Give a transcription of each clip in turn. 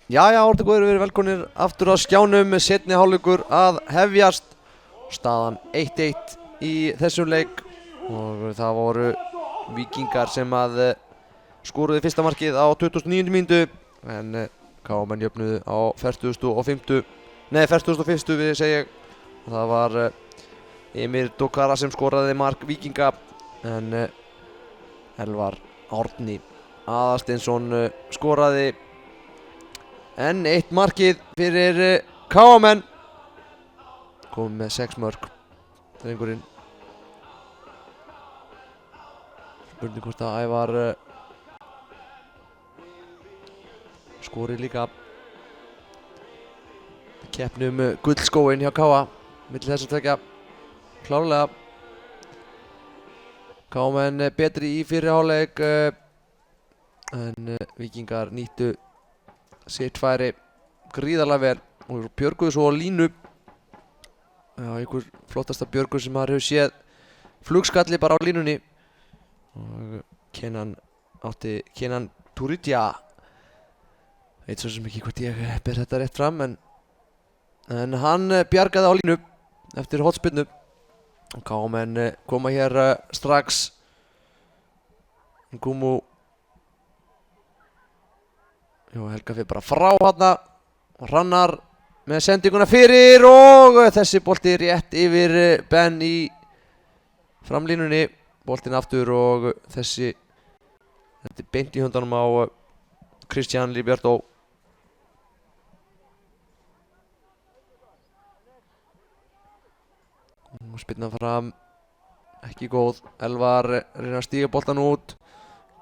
Jæja, orðið góðir, við erum velkonir aftur á skjánum með seinni hálfleikur að hefjast. Staðan 1-1 í þessum leik og það voru Víkingar sem að skoruði fyrsta markið á 29. mínútu en KM jöfnuðu á 40. við segi ég. Það var Emir Dokara sem skoraði mark Víkinga en Elvar Árni Aðalsteinsson skoraði en eitt markið fyrir KM komið með 6 mörk drengurinn. Spurning hvort að Ævar skori líka. Keppni gullskóinn hjá KA milli þess að tvekja klárlega. KM betri í fyrri hálfleik en Víkingar nýttu sitt færi gríðarlega vel og björguðu svo á línu. Já, einhver flottasta björgur sem maður hefur séð. Flugskalli bara á línunni og Kenan Turidja veit svo sem ekki hvort ég ber þetta rétt fram en hann bjargaði á línu eftir hornspyrnu. KM koma hér strax. Ngumu Helga fyrir bara frá hana og Hrannar með sendinguna fyrir og þessi bolti rétt yfir Ben í framlínunni. Boltin aftur og þetta er beint í höndunum á Christian Liberto. Spyrna fram, ekki góð. Elvar reynir að stíga boltan út,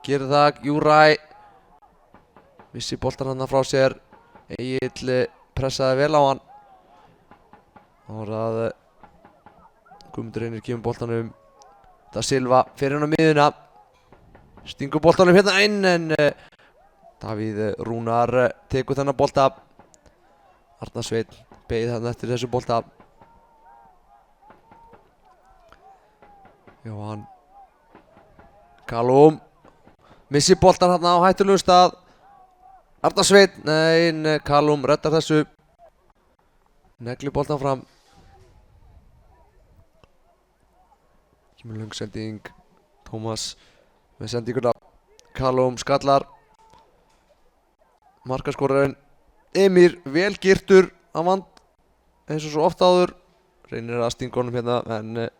gerir það. Júræ vissi boltan hann frá sér. Egill pressaði vel á hann. Það var að Guðmundur Reynir kemur boltanum. Da Silva fyrir hann á miðuna. Stingur boltanum hérna inn en Davíð Rúnar tekur þennan bolta. Arnar Sveinn beið hann eftir þessu bolta. Jóhann Kalum missi boltan hérna á hættulegum stað. Arnar Sveinn, Kalum reddar þessu. Negli boltan fram. Kemur löng sending. Tómas með sendinguna. Kalum skallar. Markaskorarinn Emir vel girtur af vand eins og svo oft áður. Reynir að stinga honum hérna en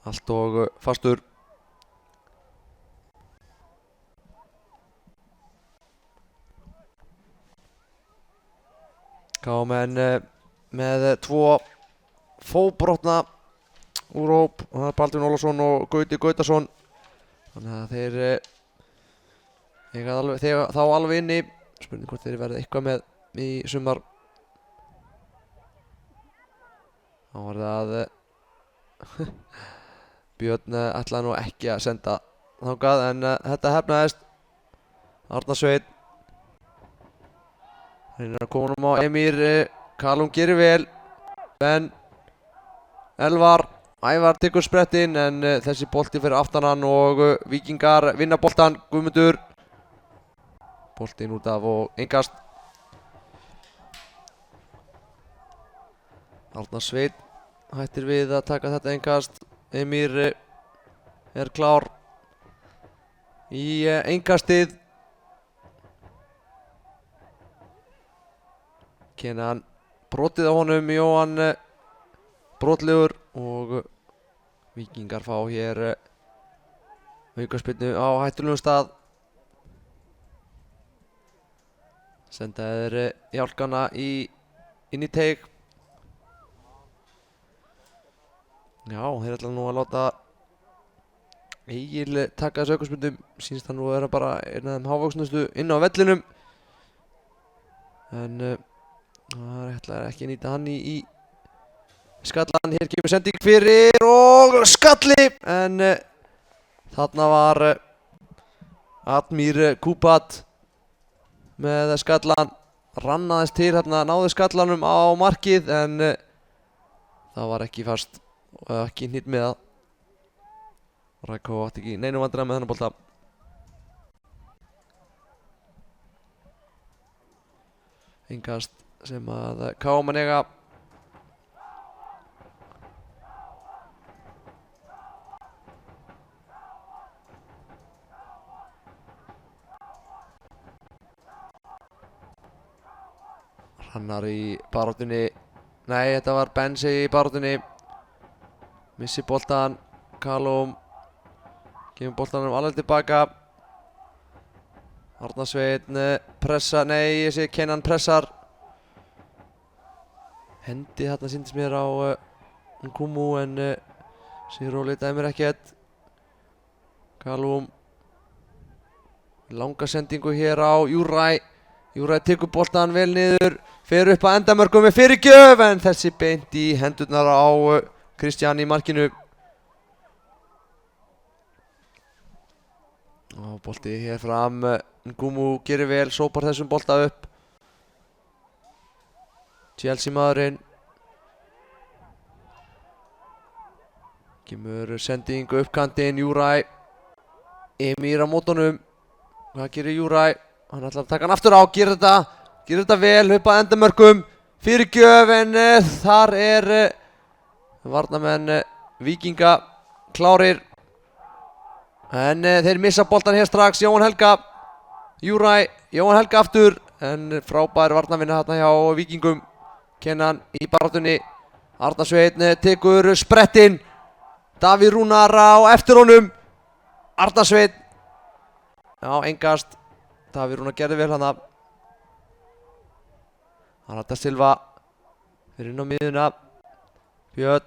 allt og fastur. KM með 2 fóbrotna úr hóp og það er Baldvin Ólafsson og Gauti Gautason. Þannig að þeir eiga þá alveg inni. Spurning hvort þeir verða eitthvað með í sumar. Þá var það Björn ætlaði nú ekki að senda þangað en þetta hefnaðist. Arnar Sveinn reynir að koma honum á Emir. Kalum gerir vel. Ben Elvar Ævar tekur sprettinn en þessi bolti fyrir aftan hann og Víkingar vinna boltan. Guðmundur boltinn út af og engast. Arnar Sveinn hættir við að taka þetta engast. Emir er klár í engastið. Kenan brotið á honum. Jóhann brotlegur og Víkingar fá hér aukaspyrnu á hættulegum stað. Senda þeir Jálkana inn í teig. Já, þeir ætla nú að láta Egil taka þessu aukaspyrnu. Sýnst hann nú að vera bara einn af þeim hávöxnustu inn á vellinum en það ætlar ekki að nýta hann í skallan. Hér kemur sending fyrir og skalli en þarna var Admir Kupat með skallan. Rannaðist til hérna, náði skallanum á markið en það var ekki fast og ekki hnýtt með það. Rækó átti ekki neinum vandræðum með þennan bolta. Innkast sem að KM eiga. Hrannar í baráttunni. Nei, þetta var Bensi í baráttunni. Missi boltan. Callum gefur boltanum alveg tilbaka. Arnar Sveinn pressa, nei, ég sé Kenan pressar. Hendi þarna sýndist mér á Nkumu en Sigurður dæmir ekkert. Callum. Langa sendingu hér á Júræ. Júræ tekur boltan vel niður. Fer upp að endamörkum með fyrirgjöf en þessi beint í hendurnar á Kristján í markinu. Og bolti hér fram. Nkumu gerir vel, sópar þessum bolta upp. Chelsea maðurinn. Kemur sending upp kantinn, Júræ. Emir á mótunum. Hvað gerir Júræ? Hann ætlar að taka hann aftur á, gerir þetta vel, upp að endamörkum. Fyrirgjöf en þar varnarmenn Víkinga klárir. En þeir missa boltan hér strax, Jóhann Helga. Júræ, Jóhann Helga aftur. En frábær varnarvinna þarna hjá Víkingum. Kenan í baráttunni. Arnar Sveinn tekur sprettinn. Davíð Rúnar á eftir honum. Arnar Sveinn. Já, engast. Davíð Rúnar gerði vel hana. Arnar Silva. Fyrir inn á miðuna. Björn.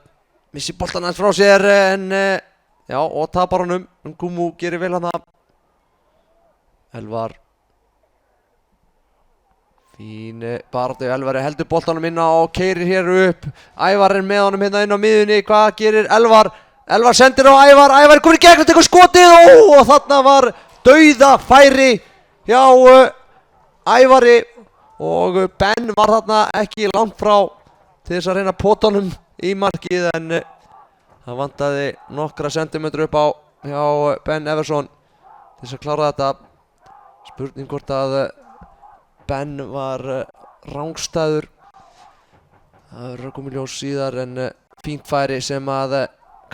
Missi boltan hans frá sér en já, og tapar honum. Nkumu gerir vel hana. Elvar. Fín baráttu, Elvar heldur boltanum inn á og keyrir hér upp. Ævar með honum hérna inn á miðunni. Hvað gerir Elvar? Elvar sendir á Ævar. Ævar kominn í gegn og tekur skotið. Og þarna var dauðafæri hjá Ævari. Og Ben var þarna ekki langt frá til þess að reyna potanum í markið. En það vantaði nokkra sentimetra upp á hjá Ben Everson til þess að klára þetta. Spurning hvort að Ben var rangstæður. Það verður að koma í ljós síðar en fínt færi sem að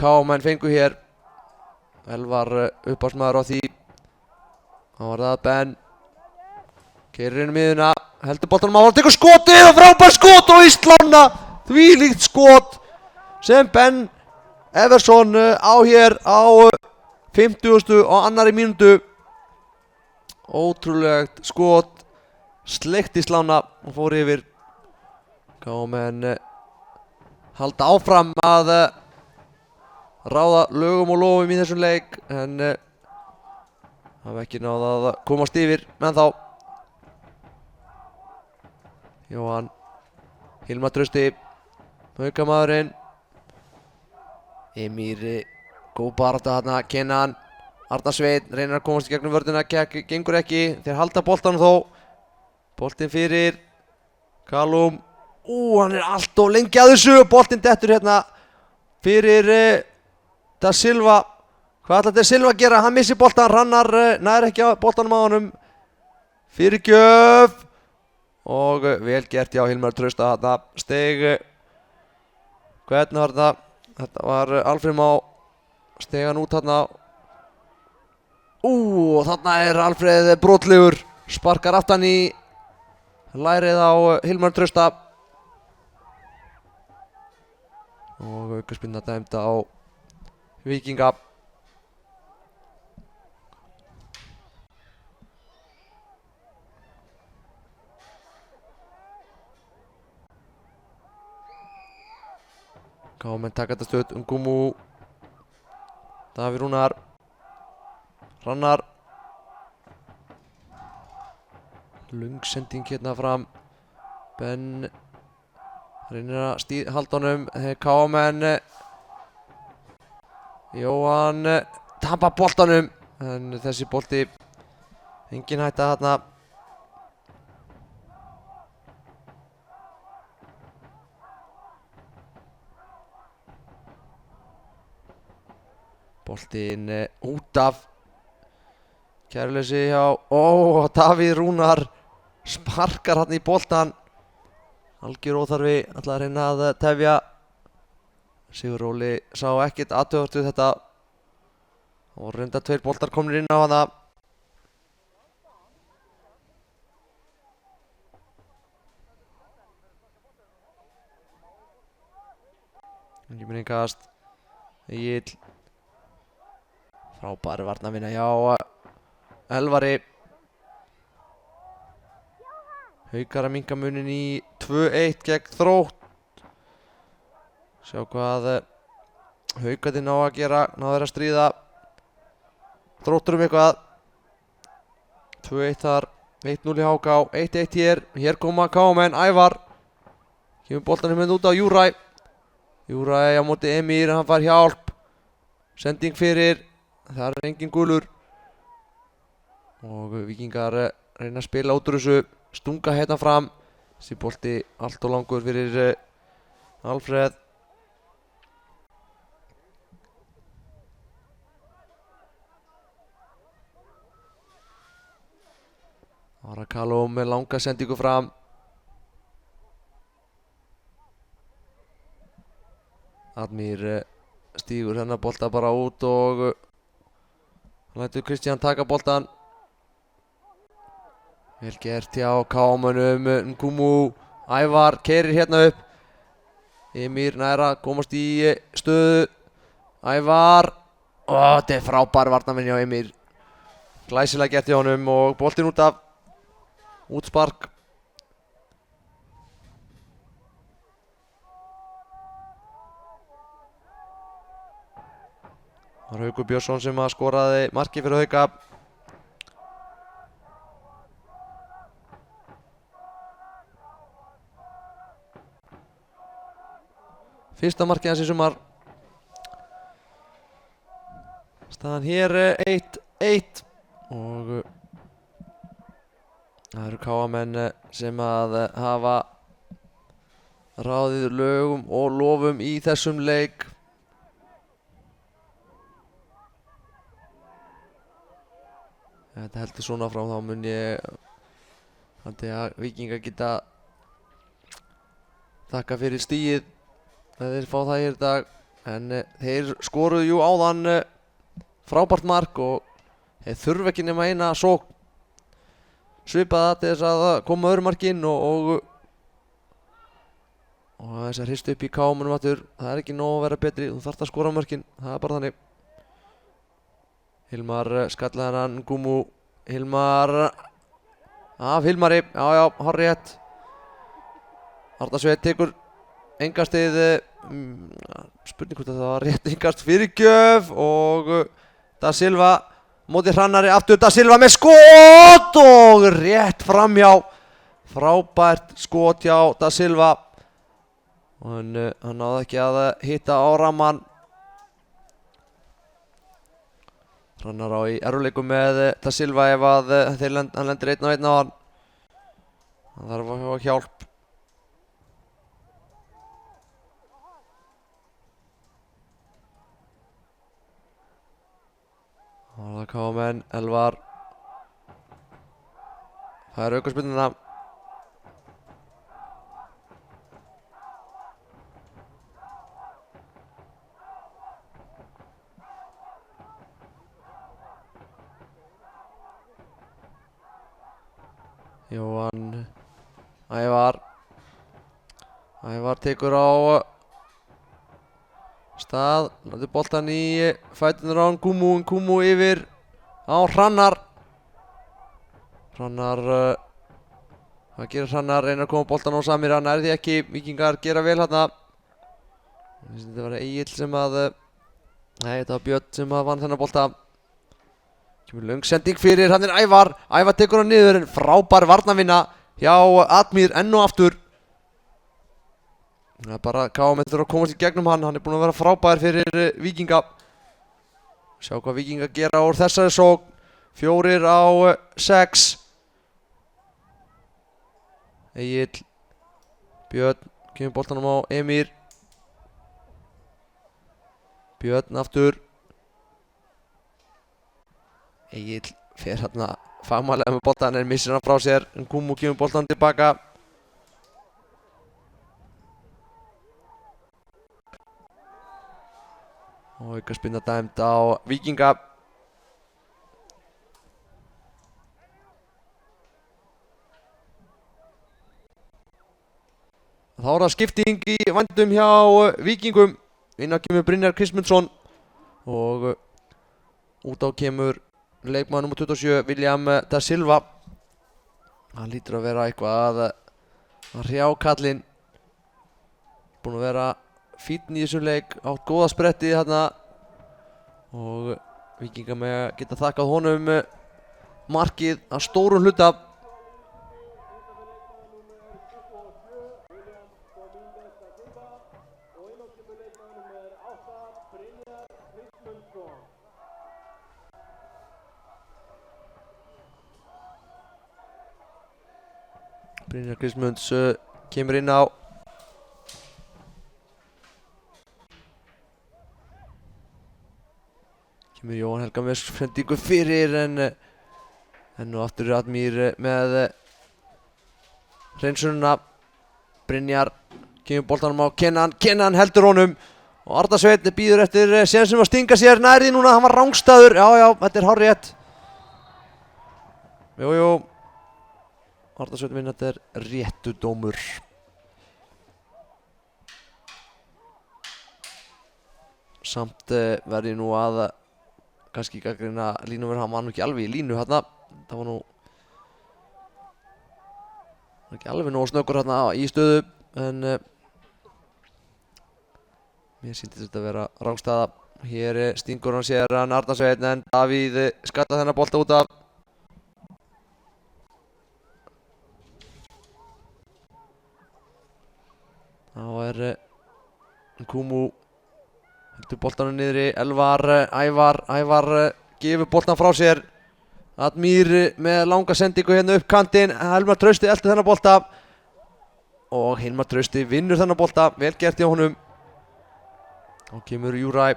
KM fengu hér. Elvar uppásmaður á því. Þá var það Ben. Keyrir inn í miðuna. Heldur boltanum á. Hann tekur skotið og frábær skot og Íslanna. Þvílíkt skot sem Ben Everson á hér á 50. og annarri mínútu. Ótrúlegt skot. Sleikt Íslanna og fór yfir. KM halda áfram að ráða lögum og lofum í þessum leik en hafa ekki náð að komast yfir menn þá. Jóhann Hilmar Trausti Haukamaðurinn. Emir góð barátta þarna. Kenan Arnar Sveinn reynir að komast í gegnum vörðina, gengur ekki. Þeir halda boltanum þó. Boltinn fyrir Callum. Hann allt of lengi að þessu. Boltinn dettur hérna fyrir Da Silva. Hvað ætlar Da Silva að gera? Hann missir boltan. Hrannar nær ekki á boltanum á honum. Fyrirgjöf. Og vel gert hjá Hilmar Trausta þarna. Steig. Hvernig var þetta? Þetta var Alfreð Má. Steig hann út þarna. Þarna Alfreð brotlegur. Sparkar aftan í lærið á Hilmar Trausta. Og aukaspyrna dæmd á Víkinga. KM taka þetta stöð. Nkumu. Davíð Rúnar. Hrannar. Lungsending hérna fram. Ben reynir að halda honum. KM Jóhann tapar boltanum en þessi bolti engin hætta þarna. Boltinn út af. Kæruleysi hjá Davíð Rúnar. sparkar hann í boltan. Algjör óþarfi, ætlaði að reyna að tefja. Sigur Óli sá ekkert athugavert við þetta og reynda 2 boltar komnir inn á hana. Líminingast Egill. Frábær varnarvinna hjá Elvari. Haukar að minnka munin í 2-1 gegn Þrótt. Sjá hvað Haukarnir ná að gera, ná þeir að stríða Þróttur eitthvað. 2-1 þar, 1-0 í HK, 1-1 hér. Hér koma KM-menn, Ævar. Kemur boltanum hérna út á Júræ. Júræ á móti Emir, hann fær hjálp. Sending fyrir, það engin gulur. Og Víkingar reyna að spila út úr þessu. Stunga hérna fram. Þessi bolti allt og langur fyrir Alfreð. Ára Kalóm með langa sendingu fram. Admir stígur hennar bolta bara út og lætur Kristján taka boltan. Vel gert hjá KM-unum. Nkumu Ævar keyrir hérna upp. Emir næra komast í stöðu. Ævar. Þetta er frábær varnarmenn hjá Emir. Glæsilega gert hjá honum og boltinn út af. Útspark. Það var Haukur Björnsson sem skoraði markið fyrir Hauka. Fyrsta markið hans í sumar. Staðan hér 1-1 og það eru KM-menn sem að hafa ráðið lögum og lofum í þessum leik. Þetta heldur svona frá þá mun ég haldi að Víkingar geta þakka fyrir stigið að þeir fá það hér í dag. En þeir skoruðu jú áðan frábært mark og þeir þurfa ekki nema eina sókn. Svipaða til þess að koma öðru mark inn og þess að hrista upp í KM-unum aftur. Það er ekki nóg að vera betri, þú þarft að skora mörkin, það er bara þannig. Hilmar skallaði hann, Nkumu. Hilmar af Hilmari, já, hárrétt. Arnarsveit tekur engastið, spurning hvort það var rétt engast fyrirgjöf og Da Silva móti Hrannari aftur, Da Silva með skot og rétt framhjá. Frábært skot hjá Da Silva. Hann náði ekki að hitta á ramman. Hrannar á í erfiðleikum með Da Silva ef að hann lendir 1-1 á hann. Hann þarf að hafa hjálp. Það KM-menn, Elvar. Það er aukaspyrnuna. Jóhann Ævar tekur á stað, lætur boltan í fæturnar á Nkumu yfir á Hrannar. Hvað gerir Hrannar? Reynir að koma boltan á Samir, hann því ekki. Víkingar gera vel hérna. Þetta var Egill sem að þetta var Björn sem að vann þennan bolta. Kemur löng sending fyrir, hann er Ævar tekur hann niður, en frábær varnarvinna hjá Admir enn og aftur. Það er bara KM þurfa að komast í gegnum hann er búinn að vera frábær fyrir Víkinga. Sjá hvað Víkinga gera úr þessari sókn. 4-6. Egill. Björn kemur boltanum á Emir. Björn aftur. Egill fer hérna fagmannlega með boltan en missir hann frá sér. Nkumu kemur boltan tilbaka. Og aukaspyrna dæmd á Víkinga. Þá er það skipting í vændum hjá Víkingum. Inn á kemur Brynjar Kristmundsson og út á kemur leikmaður nr. 27 William da Silva. Hann lítur að vera eitthvað að hrjá kallinn. Búinn að vera fínn í þessum leik, átt góða spretti þarna og Víkingar með að geta þakkað honum markið að stórum hluta. Brynjar Kristmunds kemur inn á. Kemur Jóhann Helga með sendingu fyrir en nú aftur Admir með hreinsununa. Brynjar kemur boltanum á Kenan heldur honum og Arnar Sveinn býður eftir sen sem að stinga sér nærði núna. Hann var rangstæður, já, þetta er hárrétt. Jú. Arnar Sveinn vinna, þetta er réttu dómur. Samt verði nú að kannski gagnrýna línuverð, hann var nú ekki alveg í línu hérna. Það var nú ekki alveg nógu snöggur hérna í stöðu en mér sýndi þetta að vera rangstæða. Hér stingur hann sér hann Arnar Sveinn en Davíð skalla þennan bolta út af. Þá er Nkumu heldur boltanum niðri. Ævar gefur boltan frá sér. Admir með langa sendingu hérna upp kantinn. Hilmar Trausti eltir þennan bolta og Hilmar Trausti vinnur þennan bolta. Vel gert hjá honum. Þá kemur Júræ.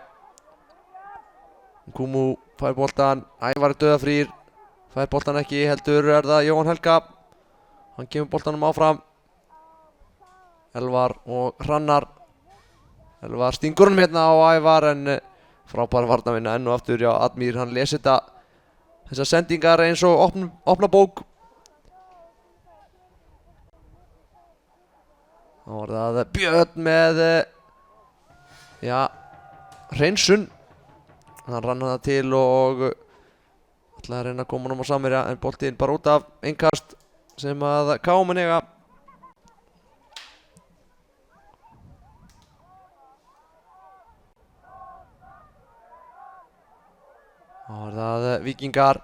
Nkumu fær boltan. Ævar er dauðafrýr. Fær boltan ekki, heldur er það Jóhann Helga. Hann kemur boltanum áfram. Elvar og Hrannar. Elvar stingur hann hérna á Ævar en frábær varnarvinna enn og aftur. Já, Admir hann lesi þessar sendingar eins og opna bók. Þá var það Björn með hreinsun. Hann rann hana til og ætlaði að reyna að koma honum á samherja en boltinn bara út af innkast sem að KM eiga. Þá er það Víkingar.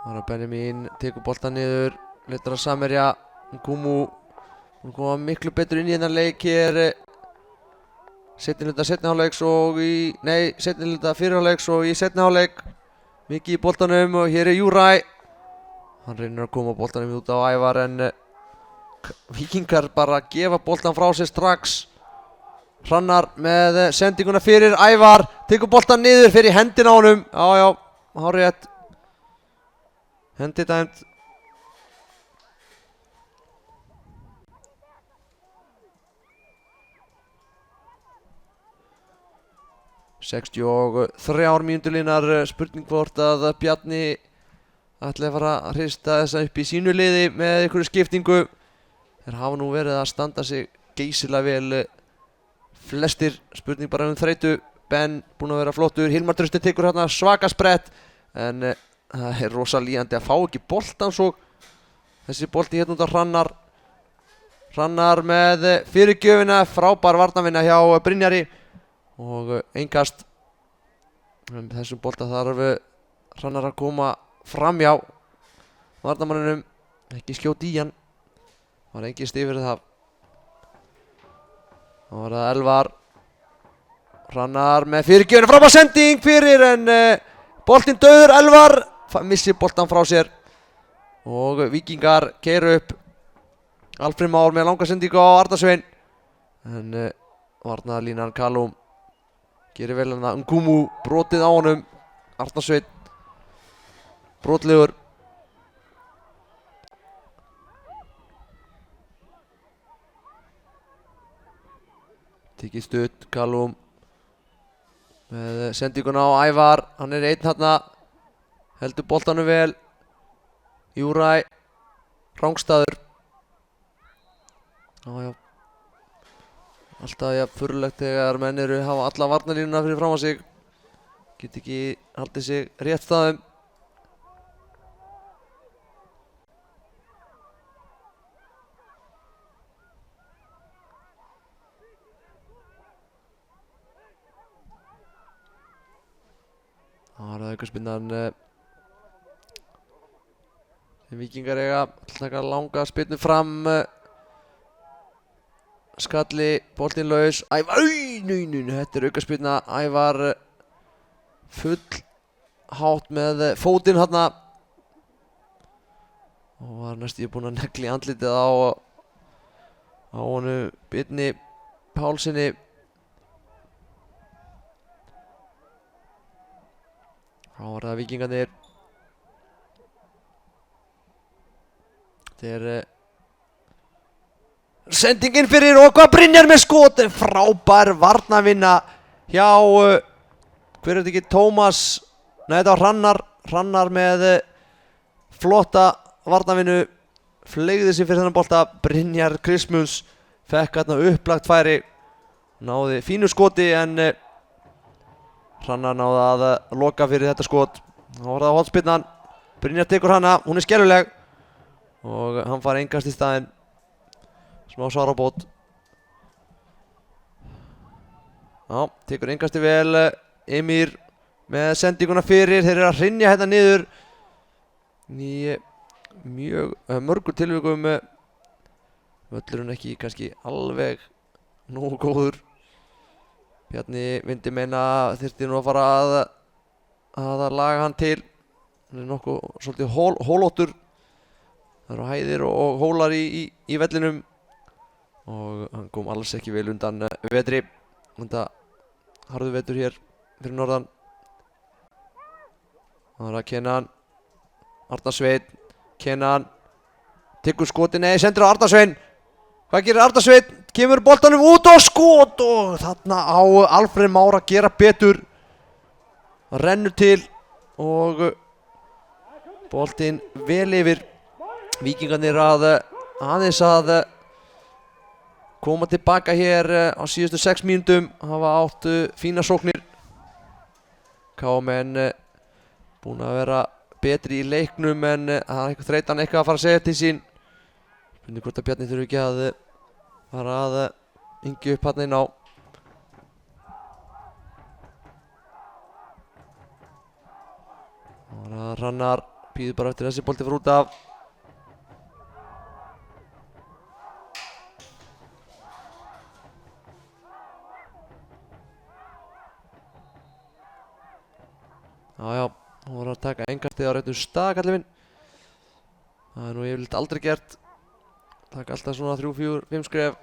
Þannig að Benjamin tekur boltan niður, letar að samherja. Nkumu koma miklu betur inn í þennan leik hér. Seinni hálfleiks og seinni hluta fyrri hálfleiks og í seinni hálfleik. Mikið í boltanum og hér er Júræ. Hann reynir að koma boltanum út á Ævar en Víkingar bara gefa boltan frá sér strax. Hrannar með sendinguna fyrir Ævar. Tekur boltan niður fyrir hendina á honum. Já, hárrétt. Hendi dæmt. Sextíu og 3 mínútur línar. Spurning hvort að Bjarni ætli að fara að hrista þessa upp í sínu liði með einhverju skiptingu. Þeir hafa nú verið að standa sig geysilega vel flestir. Spurning bara þreytu. Ben búinn að vera flottur. Hilmar Trausti tekur hérna svaka sprett en það er rosa líðandi að fá ekki boltan svo. Þessi bolti hérna út af Hrannar. Hrannar með fyrirgjöfina. Frábær varnarvinna hjá Brynjari og einkast. Þessum bolta þarf Hrannar að koma framjá varnarmanninum, ekki skjóta í hann. Var engin stig fyrir það. Þá var það Elvar. Hrannar með fyrirgjöfina, frábær sending fyrir en boltinn dauður. Elvar missir boltan frá sér og Víkingar keyra upp. Alfreð Már með langa sendingu á Arnar Sveinn En varnarlínan Callum gerir vel en það. Nkumu brotið á honum. Arnar Sveinn brotlegur. Tikið stutt, Callum með sendinguna á Ævar. Hann er einn þarna. Heldur boltanum vel. Júræ Rangstaður. Já. Alltaf jafn furðulegt þegar menn hafa alla varnarlínuna fyrir fram á sig. Get ekki haldið sig rétt staðum. Það er aukaspyrnan sem Víkingar eiga. Taka langa spyrnu fram. Skalli, boltinn laus. Ævar, þetta er aukaspyrna. Ævar full hátt með fótinn hérna. Og var næstum búinn að negla í andlitið á honum Birni Pálssyni. Þá var það Víkingarnir. Þetta er sendingin fyrir og hvað Brynjar með skot. Frábær varnarvinna hjá hver er þetta ekki? Tómas. Nei, þetta var Hrannar með flotta varnarvinnu. Fleygði sig fyrir þennan bolta. Brynjar Kristmunds fekk hérna upplagt færi. Náði fínu skoti en Hrannar náði að loka fyrir þetta skot. Þá var það hornspyrnan. Brynjar tekur hana, hún er skelfileg. Og hann fær engast í staðinn. Smá svarabót. Já, tekur engasti vel. Emir með sendinguna fyrir. Þeir eru að hrynja hérna niður. Í mjög mörgum tilvikum. Völlurinn ekki kannski alveg nógu góður. Bjarni myndi meina þyrfti nú að fara að laga hann til. Hann er nokkuð svolítið hólóttur. Það eru hæðir og hólar í vellinum. Og hann kom alls ekki vel undan vetri. Enda harður vetur hér fyrir norðan. Það er að Kenan. Arnar Sveinn. Kenan. Tekur skoti, nei, sendir á Arnar Sveinn. Hvað gerir Arnar Sveinn? Kemur boltanum út og skot. Og þarna á Alfreð Már að gera betur. Það rennur til. Og boltinn vel yfir. Víkingarnir aðeins að koma tilbaka hér á síðustu 6 mínútum. Hafa átt fína sóknir. KM búin að vera betri í leiknum en það er eitthvað þreytan eitthvað að fara að segja til sín. Spurning hvort að Bjarni þurfi ekki að fara að yngja upp hann inn á. Það var að Hrannar býður bara eftir þessi bolti fyrir út af. Já, hún voru að taka engastið á réttum stað, kallið minn. Það er nú yfirleitt aldrei gert. Taka alltaf svona 3, 4, 5 skref.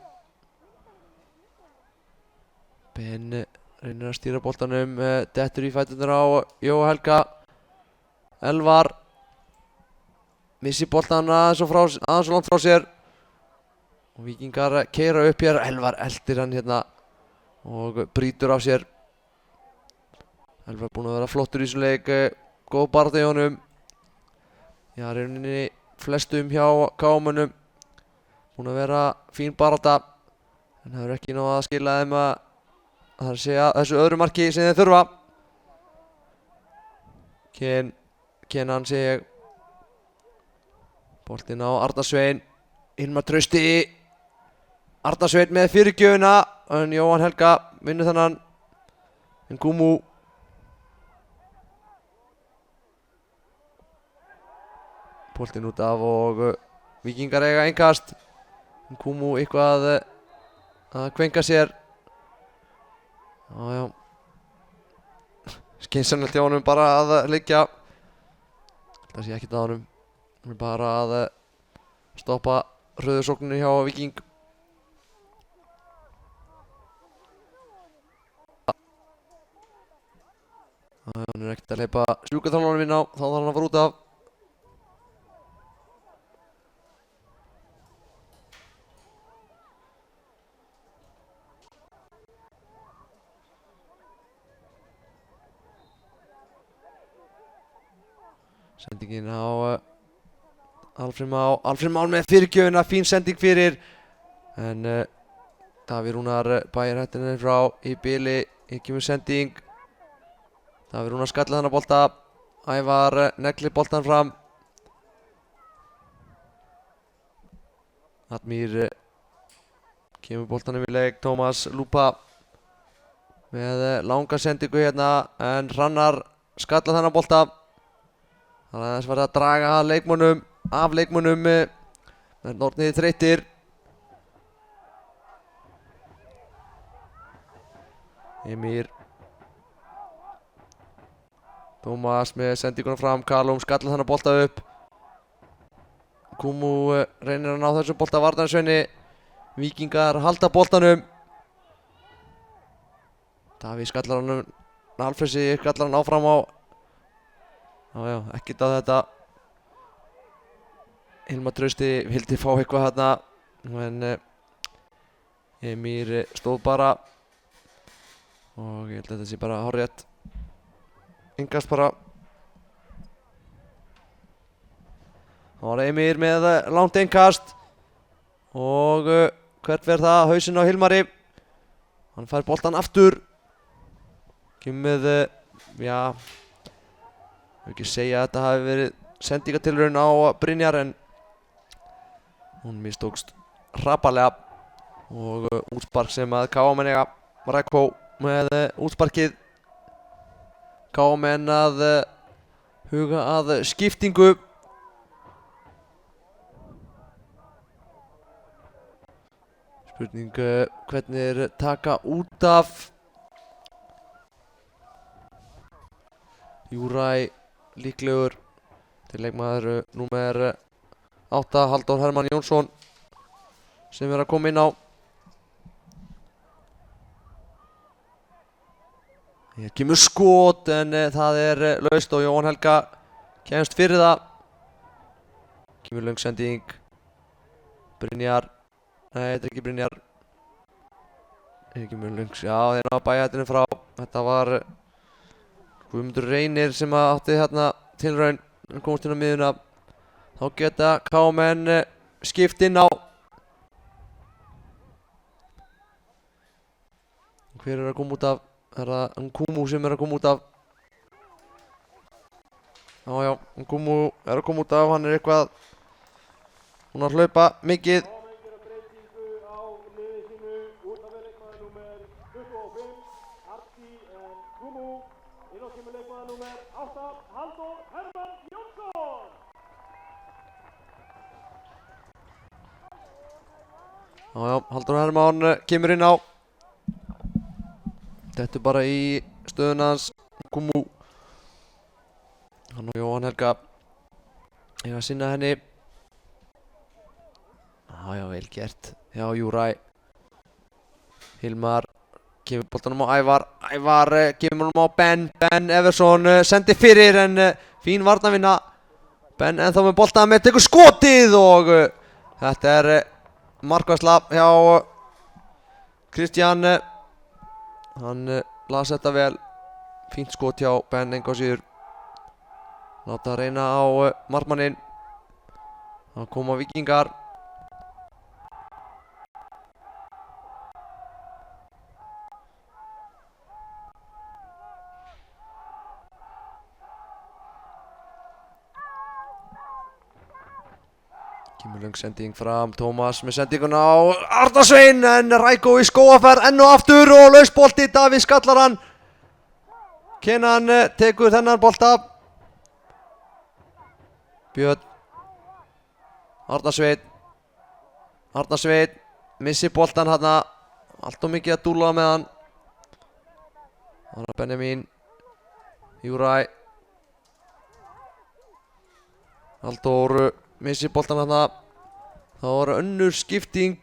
Ben reynir að stýra boltanum, dettur í fæturnar á Jóa Helga. Elvar missi boltan aðeins og langt frá sér. Og Víkingar keyra upp hér. Elvar eldir hann hérna og brýtur af sér. Elvar búinn að vera flottur í þessum leik, góð baráttu í honum. Já, rauninni flestum hjá KM-unum. Búinn að vera fín barátta. En það er ekki nóg að skila þeim að segja þessu öðru marki sem þeir þurfa. Kenan segi ég. Boltinn á Arnar Sveinn. Hilmar Trausti. Arnar Sveinn með fyrirgjöfina. En Jóhann Helga vinnur þennan. Nkumu. Boltinn út af og Víkingar eiga innkast. Nkumu eitthvað að kvenka sér. Já. Skynsamlegt hjá honum bara að liggja. Það sé ekkert að honum. Hann er bara að stoppa hröðursókninni hjá Víking. Hann er ekkert að hleypa sjúkraþjálfaranum inn á, þá þarf hann að fara út af. Sendingin á Alfreð Már með fyrirgjöfina, fín sending fyrir. En Davíð Rúnar bæir hættinni frá í bili, ekki með sending. Davíð Rúnar skallið hann á bolta, Ævar neglir boltan fram. Admir kemur boltanum í leik, Tómas Lúpa með langa sendingu hérna, en Hrannar skallið hann á bolta. Þannig að þess var að draga af leikmönnum með Nornið þreyttir. Emir Tómas með sendinguna fram, Karlum skallið hann að bolta upp. Kumu reynir að ná þessu bolta varnarsveini. Víkingar halda boltanum. Davíð skallar hann Alfresi, skallar hann áfram á. Já, ekkert að þetta. Hilmar Trausti vildi fá eitthvað hérna, en Emir stóð bara. Og ég held að þetta sé bara hárrétt. Ingast bara. Það var Emir með langt innkast. Og hvert verður það? Hausinn á Hilmari. Hann fær boltan aftur. Kemur með, já, ég vil ekki segja að þetta hafi verið sendingatilraun á Brynjar, en hún mistókst hrapalega. Og útspark sem að KM eiga. Rekko með útsparkið. KM að huga að skiptingu. Spurning hvernig er taka út af. Júræ líklegur til leikmaður númer 8, Halldór Hermann Jónsson, sem er að koma inn á. Hér kemur skot, en það er laust og Jóhann Helga kemst fyrir það. Kemur löng sending. Brynjar, nei, þetta er ekki Brynjar. Hér kemur löng, já, þeir ná að bæja hættinu frá. Þetta var Guðmundur Reynir sem átti hérna tilraun, en komst inn á miðuna. Þá geta KM skipt inn á. Hver er að koma út af? Það er Nkumu sem er að koma út af. Já, Nkumu er að koma út af, hann er eitthvað hún að hlaupa mikið. Já, Halldór Hermann kemur inn á. Þetta er bara í stöðuna hans, Kumu. Hann og Jóhann Helga eiga að sinna henni. Já, vel gert. Já, Júræ. Hilmar kemur boltanum á Ævar. Ævar kemur honum á Ben. Ben Everson sendi fyrir, en fín varnarvinna. Ben ennþá með boltan með tekur skotið, og þetta er markvarsla hjá Kristján. Hann las þetta vel. Fínt skot hjá Ben enga á síður. Láta að reyna á markmanninn. Það koma Víkingar. Kemur löng sending fram, Tómas með sendinguna á Arnarsvein, en Rækó í skóaferð enn og aftur, og lausbolti, Davíð skallar hann. Kenan tekur þennan bolta. Björn. Arnarsvein missi boltan hérna. Allt of mikið að dúla með hann. Þannig að Benjamin. Júræ. Halldór missi boltan hérna. Það var önnur skipting.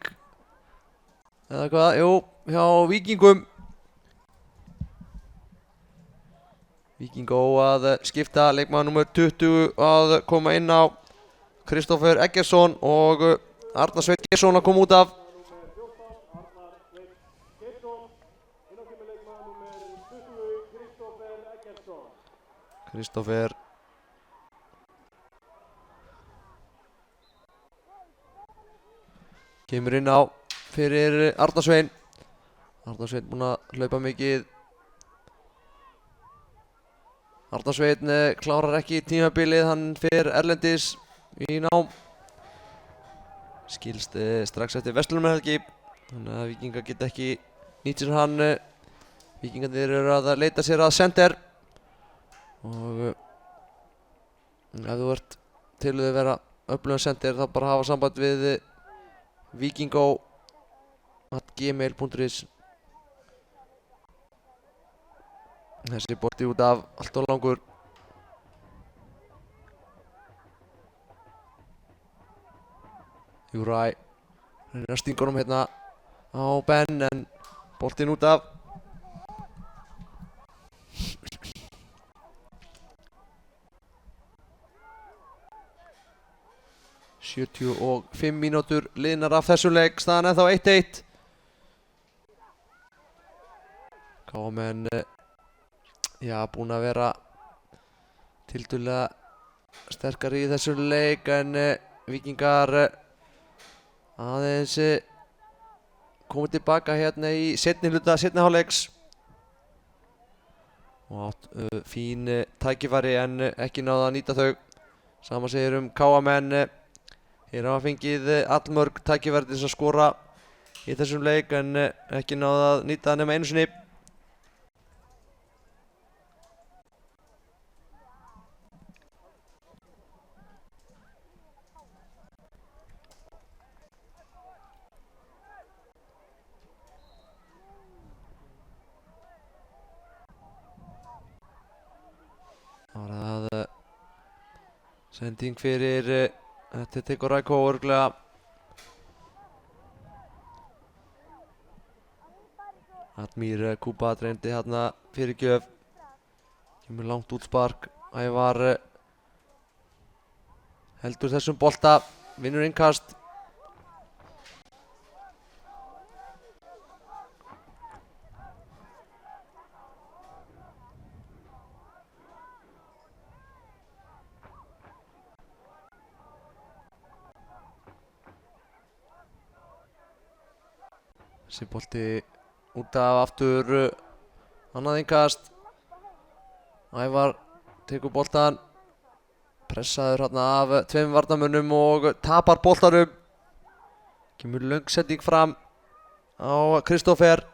Eða hvað? Jú, hjá Víkingum. Víkingó að skipta leikmaður nummer 20 að koma inn á Kristoffer Eggertsson og Arnar Sveinn Geirsson að koma út af. Kristoffer kemur inn á fyrir Arnar Sveinn. Arnar Sveinn búinn að hlaupa mikið. Arnar Sveinn klárar ekki tímabilið, hann fer erlendis í nám. Skilst strax eftir verslunarmannahelgi, þannig að Víkingar geta ekki nýtt sér hann. Víkingarnir eru að leita sér að sender og ef þú ert til að vera öflugan sender þá bara hafa samband við vikingó@gmail.is. Þessi bolti út af, allt of langur. Júræ reynir að stinga honum hérna á Ben en boltinn út af. 75 mínútur liðnar af þessum leik, staðan ennþá 1-1. KM búin að vera tiltölulega sterkari í þessum leik en Víkingar aðeins komið tilbaka hérna í seinni hluta seinni hálfleiks og átt fín tækifæri en ekki náða að nýta þau. Sama segir KM. Þeir hafa fengið allmörg tækifæri til þess að skora í þessum leik en ekki náða að nýta það nema einu sinni. Það var það sending fyrir þetta tekur Rækó örglega. Admir Kubat reyndi hérna fyrir gjöf. Kemur langt út spark. Ævar heldur þessum bolta. Vinnur innkast. Þessi bolti út af aftur, annað innkast. Ævar tekur boltan, pressaður hérna af tveim varnarmönnum og tapar boltanum. Kemur löng sending fram á Kristoffer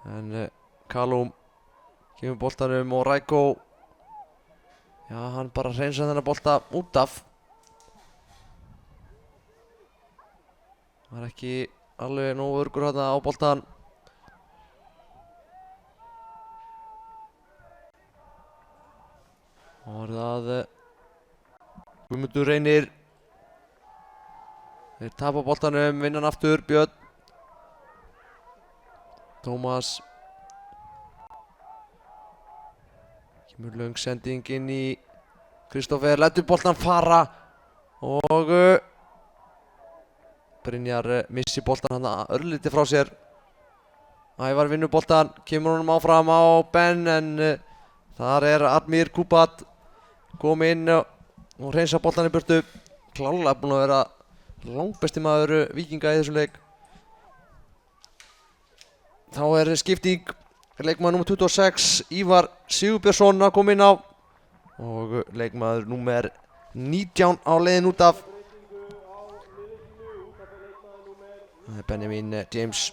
en Kalum kemur boltanum og Rækó, hann bara hreinsaði þennan bolta út af. Var ekki alveg nógu örgur hérna á boltan. Og var það Guðmundur Reynir. Þeir tapa boltanum, vinna hann aftur, Björn. Tómas. Kemur löng sending inn í Kristoffer, lætur boltan fara og Brynjar missi boltan hann örlítið frá sér. Ævar vinnur boltan, kemur honum áfram á Ben en þar Admir Kubat kom inn og hreinsa boltan í burtu. Klárlega búinn að vera langbesti maður Víkinga í þessum leik. Þá skipting, leikmaður númer 26 Ívar Sigurbjörnsson að koma inn á og leikmaður númer 19 á leiðin út af. Benjamin James.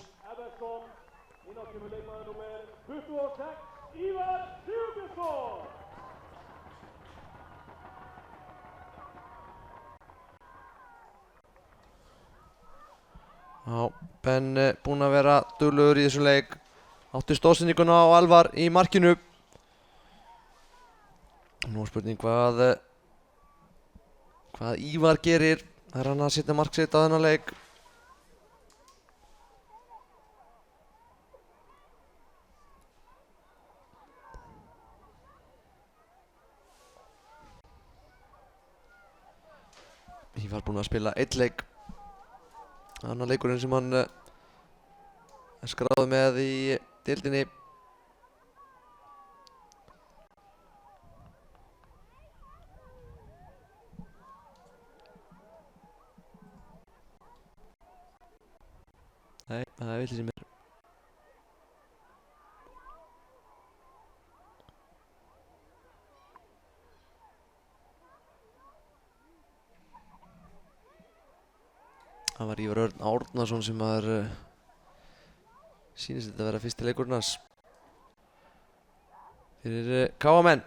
Ben búinn að vera duglegur í þessum leik. Átti stóðsendinguna á Alvar í markinu. Nú er spurning hvað Ívar gerir. Það hann að setja marksitt á þennan leik. Ívar búinn að spila 1 leik. Annar leikurinn sem hann skráði með í deildinni. Nei, það er villið sem er. Það var Ívar Örn Árnason sem sýnist þetta að vera fyrsti leikurinn hans fyrir KA-menn.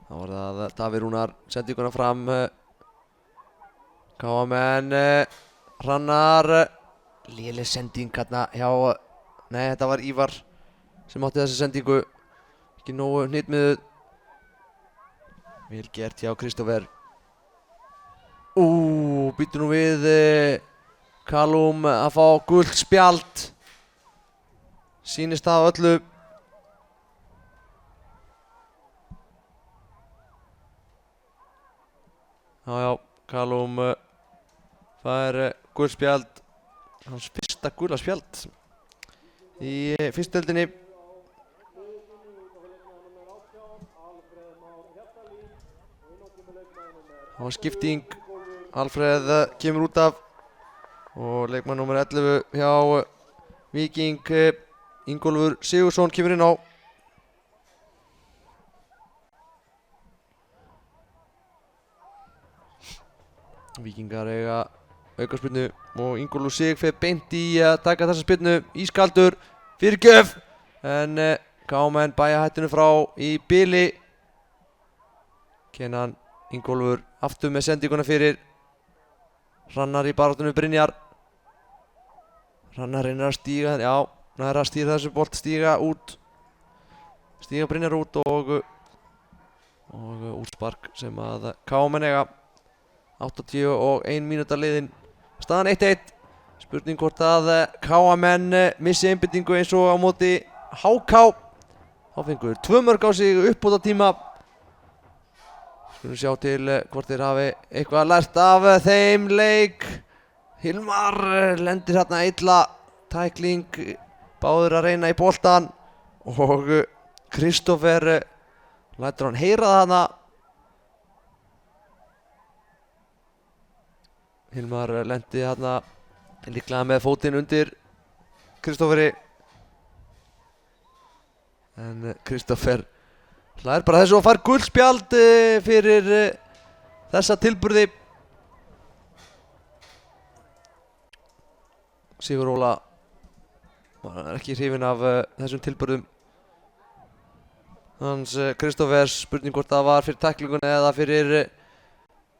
Þá var það Davíð Rúnar sendinguna fram. KA-menn, Hrannar, léleg sending hérna hjá, nei þetta var Ívar sem átti þessa sendingu, ekki nógu hnitmiðuð. Vel gert hjá Kristófer. Býtur nú við Callum að fá gult spjald. Sýnist það á öllu. Já, Callum fær gult spjald. Hans fyrsta gula spjald í fyrstu deildinni. Það var skipting. Alfreð kemur út af og leikmann nummer 11 hjá Víking, Ingólfur Sigurðsson, kemur inn á. Víkingar eiga aukaspyrnu og Ingólfur Sig fer beint í að taka þessa spyrnu. Ískaldur, fyrirgjöf, en KA-menn bæja hættinu frá í bili. Kenan Ingólfur aftur með sendinguna fyrir. Hrannar í baráttunni Brynjar. Hrannar reynir að stíga, já, nær að stýra þessu bolt, stíga Brynjar út og útspark sem að KA-menn eiga. 81 mínúta liðin, staðan 1-1. Spurning hvort að KA-menn missi einbeitingu eins og á móti HK. Þá fengur 2 mörk á sig uppbótartíma. Skulum sjá til hvort þeir hafi eitthvað lært af þeim leik. Hilmar lendir hérna illa, tækling, báður að reyna í boltan og Kristófer lætur hann heyra það hana. Hilmar lendi hérna líklega með fótinn undir Kristóferi, en Kristófer hlær bara þessu og fær gult spjald fyrir þessa tilburði. Sigur Óla var ekki hrifinn af þessum tilburðum hans Kristófers. Spurning hvort það var fyrir tæklinguna eða fyrir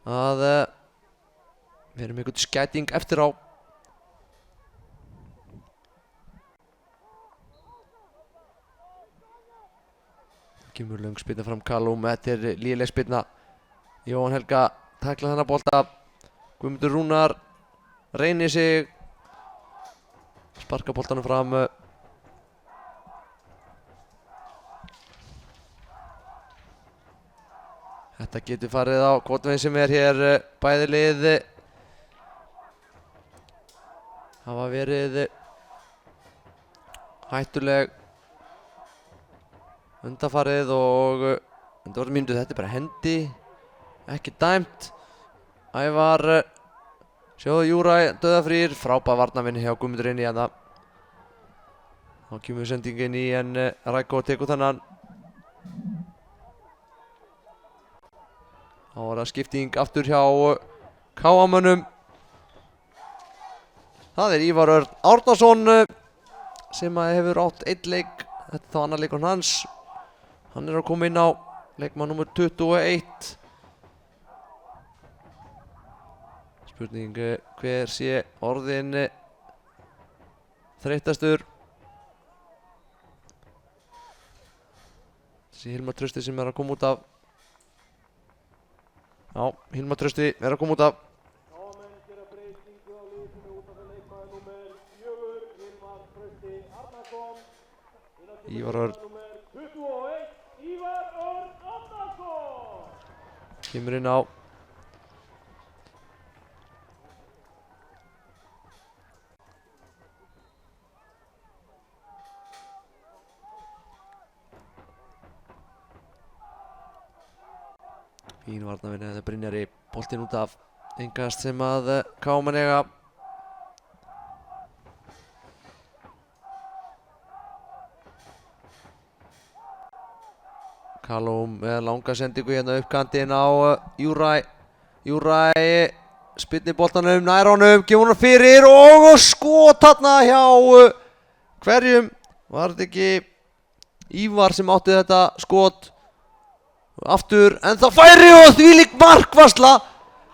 að vera með einhvern skæting eftir á. Kemur löng spyrna fram Callum, þetta er léleg spyrna. Jóhann Helga tækla þennan bolta. Guðmundur Rúnar reynir sig, sparka boltanum fram. Þetta getur farið á hvorn veginn sem er hér. Bæði lið hafa verið hættuleg undanfarið og undanfarið mínútu. Þetta er bara hendi, ekki dæmt. Ævar, sjáðu Júra dauðafrýr, frábær varnarvinna hjá Guðmundur inn í hérna. Þá kemur sendingin í en Rækko tekur þennan. Þá var það skipting aftur hjá KA-mönnum. Það er Ívar Örn Árnason sem hefur átt 1 leik. Þetta er þá annar leikur hans. Hann er að koma inn á, leikmann nummer 21. Spurning hver sé orðin þreyttastur. Þessi Hilmar Trausti sem er að koma út af. Já, Hilmar Trausti er að koma út af. Ívar Örn Kemur inn á. Fín varnarvinna þetta Brynjari. Boltinn út af. Engast sem að KM eiga. Callum með langa sendingu hérna upp kantinn á Júræ. Júræ spyrnir boltanum nær honum, gefur hann fyrir og skot þarna hjá hverjum? Var þetta ekki Ívar sem átti þetta skot? Aftur, en það færi og þvílík markvarsla.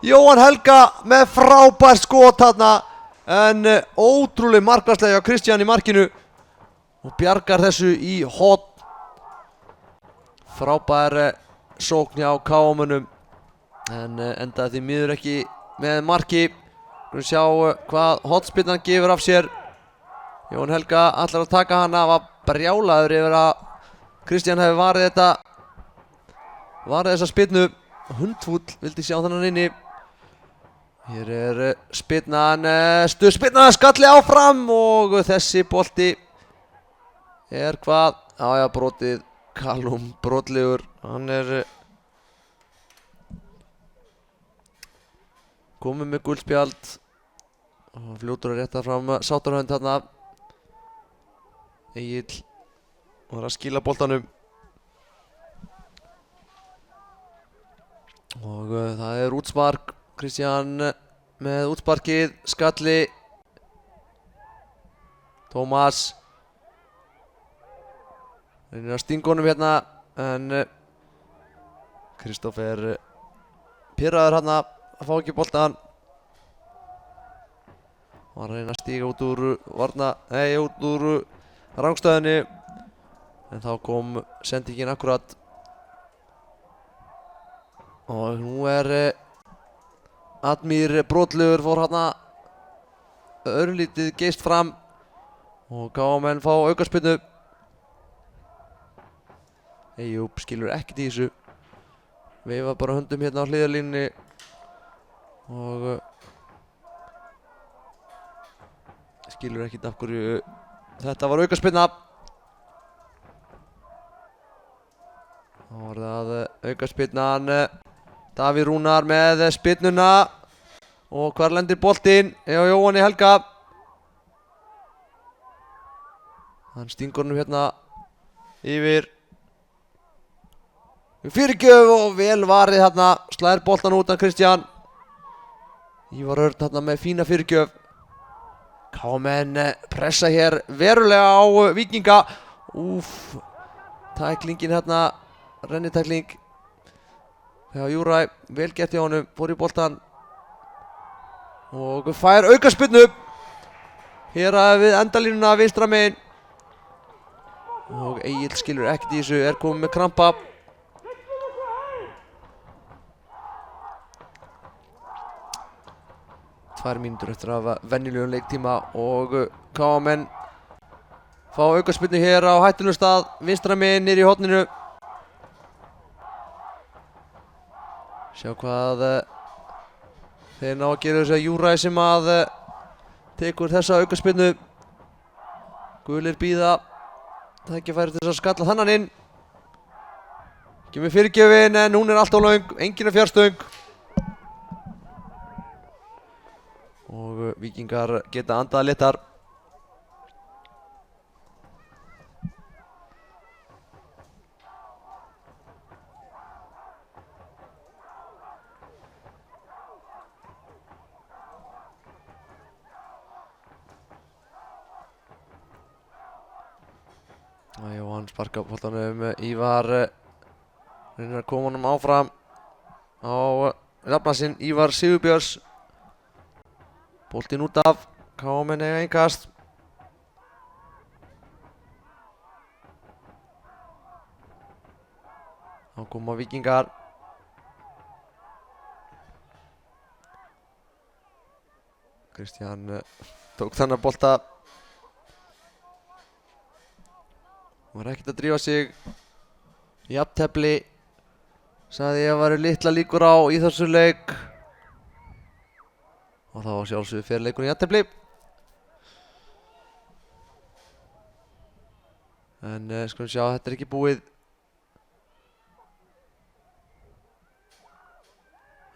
Jóhann Helga með frábær skot þarna, en ótrúleg markvarsla hjá Kristján í markinu og bjargar þessu í horn. Frábær sókn hjá KM-unum, en endaði því miður ekki með marki. Við sjá hvað hornspyrnan gefur af sér. Jóhann Helga ætlar að taka hana, var brjálaður yfir að Kristján hefði varið þessa spyrnu. Hundfúll vildi sjá þannig inni. Hér er spyrnan, stuðspyrna, skalli áfram og þessi bolti er hvað? Já, brotið. Callum brotlegur, hann er komið með gulspjald og fljótur að rétta fram sátarhönd þarna. Egill var að skila boltanum og það er útspark. Kristján með útsparkið, skalli. Tómas reynir að stinga honum hérna, en Kristófer pirraður hérna að fá ekki boltan. Var að reyna að stíga út úr rangstöðinni, en þá kom sendingin akkurat. Og nú er Admir brotlegur, fór hérna örlítið geist fram og KM fá aukaspyrnu. Eyjúb skilur ekkert í þessu, veifa bara höndum hérna á hliðarlínunni og skilur ekkert af hverju þetta var aukaspyrna. Þá var það aukaspyrnan. Davíð Rúnar með spyrnuna og hvar lendir boltinn? Hjá Jóhanni Helga. Hann stingur honum hérna yfir. Fyrirgjöf og vel varið hérna, slær boltan út af Kristján. Ívar Örn hérna með fína fyrirgjöf. KM pressa hér verulega á Víkinga. Tæklingin hérna, rennitækling hjá Júræ, vel gert hjá honum, fór í boltan og fær aukaspyrnu hér við endalínuna vinstra megin og Egill skilur ekkert í þessu, er komið með krampa. 2 mínútur eftir af venjulegum leiktíma og KM fá aukaspyrnu hér á hættulegum stað vinstra megin niður í horninu. Sjá hvað þeir ná að gera þessu að Júræ sem að tekur þessa aukaspyrnu. Gulir bíða tækifæri til þess að skalla þannan inn. Kemur fyrirgjöfin en hún er allt of löng, engin er fjarstöng. Og Víkingar geta andað léttar. Jóhann sparkar boltanum, Ívar reynir að koma honum áfram á nafna sinn, Ívar Sigurbjörns. Boltinn út af, KM eiga innkast. Þá koma Víkingar. Kristján tók þennan bolta. Var ekkert að drífa sig. Jafntefli sagði ég að væri litla líkur á í þessu leik. Og þá sjálfsögðu fer leikurinn í jafntefli. En skulum sjá, þetta er ekki búið.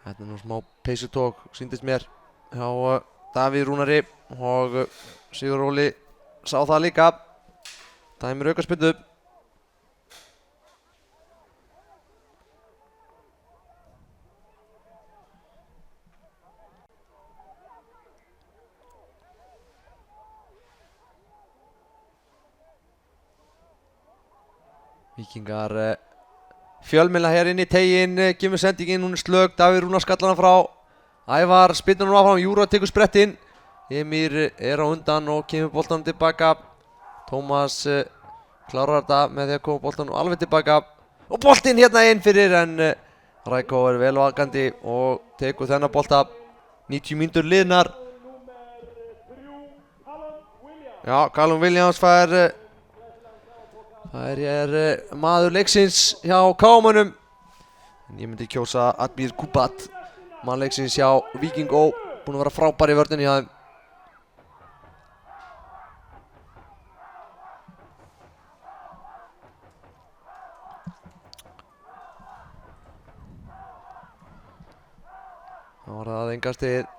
Þetta er nú smá peysutók, sýndist mér, hjá Davíð Rúnari og Sigur Óli sá það líka. Dæmir aukaspyrnu. Víkingar fjölmiðla hér inn í teiginn, kemur sendingin, hún er slög, Davíð Rúnar skallar hann frá. Ævar spyrnur hún áfram, Júra tekur sprettinn. Emir er á undan og kemur boltanum tilbaka. Tómas klárar þetta með því að koma boltanum alveg tilbaka. Og boltinn hérna inn fyrir, en Rækó er vel vakandi og tekur þennan bolta. 90 mínútur liðnar. Já, Callum Williams fær maður leiksins hjá KM-unum. En ég myndi kjósa Admir Kubat, mann leiksins hjá Víking Ó. Búinn að vera frábær í vörninni hjá þeim. Það var það engastigið.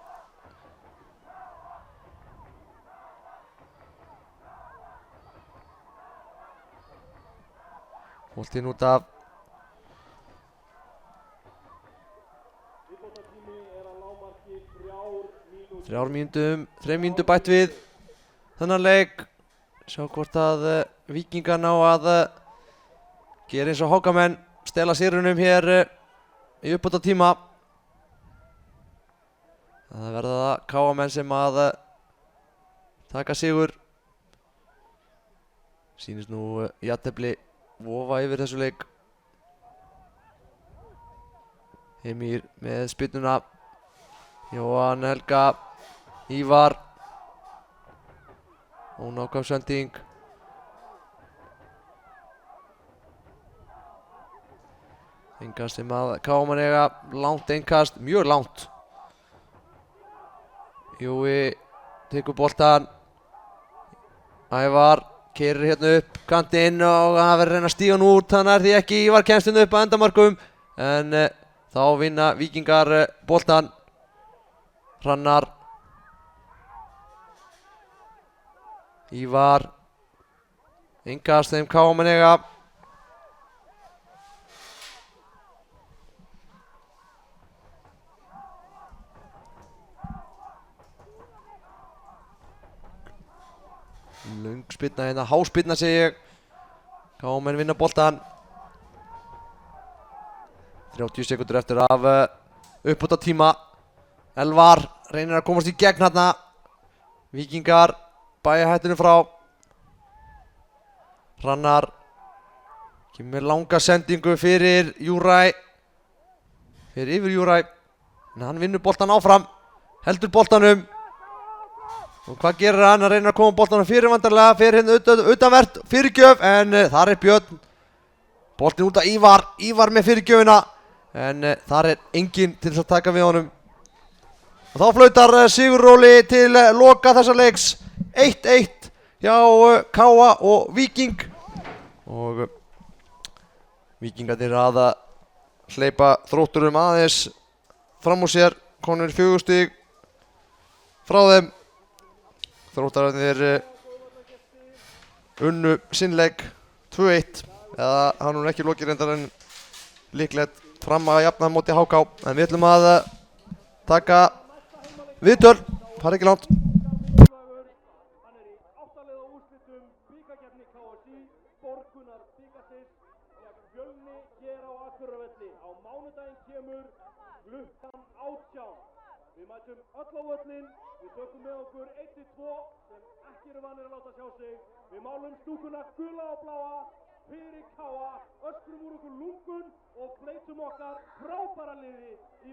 Boltinn út af. 3 mínútur bætt við þennan leik. Sjá hvort að Víkingar ná að gera eins og Hákamenn, stela sigrinum hér í uppbótartíma. Það verða það KM-menn sem að taka sigur. Sýnist nú jafntefli vofa yfir þessu leik. Emir með spyrnuna. Jóhann Helga, Ívar. Ónákvæm sending. Innkast sem að KM-menn eiga. Langt innkast, mjög langt. Jói tekur boltan. Ævar keyrir hérna upp kantinn og hann verður að reyna að stíga hann út. Hann er því ekki, Ívar kemst hérna upp að endamarkum. En þá vinna Víkingar boltan. Hrannar. Ívar. Innkast þeim KM-menn eiga. Löng spyrna hérna, háspyrna segi ég. KM-menn vinna boltan. 30 sekúndur eftir af uppbótartíma. Elvar reynir að komast í gegn hérna. Víkingar bæja hættinu frá. Hrannar kemur með langa sendingu fyrir Júræ. Fyrir yfir Júræ. En hann vinnur boltan áfram. Heldur boltanum. Og hvað gerir hann? Hann reynir að koma boltanum fyrir vandarlega. Fyrir hérna utanvert. Fyrirgjöf. En þar er Björn. Boltin út af Ívar. Ívar með fyrirgjöfina. En þar er enginn til þess að taka við honum. Og þá flautar Sigur Óli til loka þessa leiks. 1-1 hjá Káa og Víking. Og Víkingarnir að hleypa Þrótturum aðeins fram úr sér. Konur 4 stig frá þeim. Þróttararnir unnu sinnleik 2-1. Eða hann er ekki lokið reyndar en líklegt fram að jafna móti HK. En við ætlum að taka viðtöl, fara ekki langt. Hann er í 8 liða úrslitum bikarkeppni KSÍ, Borgunar bikarsins gegn Fjölni hér á Akureyravelli. Á mánudaginn kemur klukkan 18. Við mætum öll á völlinn, við tökum með okkur 1-2 sem ekki eru vanir að láta sjá sig. Við málum stúkuna gula og bláa fyrir KA, öskrum úr okkur lungun og fleytum okkar frábæra liði í